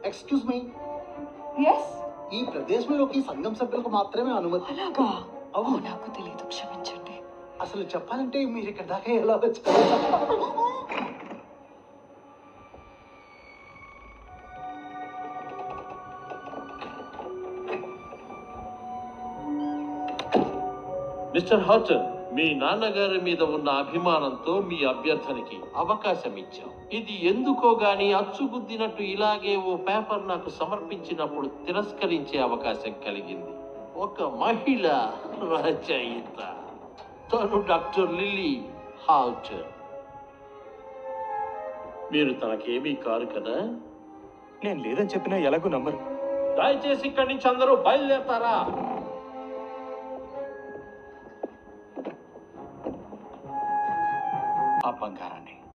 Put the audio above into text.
Excuse me, yes ఈ ప్రదేశంలోకి సంఘం సభ్యులకు మాత్రమే అనుమతి. అలాగా? అవును. నాకు తెలియదు, క్షమించండి. అసలు చెప్పాలంటే మీరు ఇక్కడ దాకా ఎలా వచ్చారు? మిస్టర్ హాటన్, మీ నాన్నగారి మీద ఉన్న అభిమానంతో మీ అభ్యర్థనకి అవకాశం ఇచ్చాం. ఇది ఎందుకో గాని అచ్చుగుద్దినట్టు ఇలాగే ఓ పేపర్ నాకు సమర్పించినప్పుడు తిరస్కరించే అవకాశం కలిగింది. ఒక మహిళ రచయిత, తను డాక్టర్ లిల్లీ హాటన్. మీరు తనకేమీ కారు కదా? నేను లేదని చెప్పినా ఎలాగూ నమ్మరు. దయచేసి ఇక్కడి నుంచి అందరూ బయలుదేరతారా? ఆ బంగారాన్ని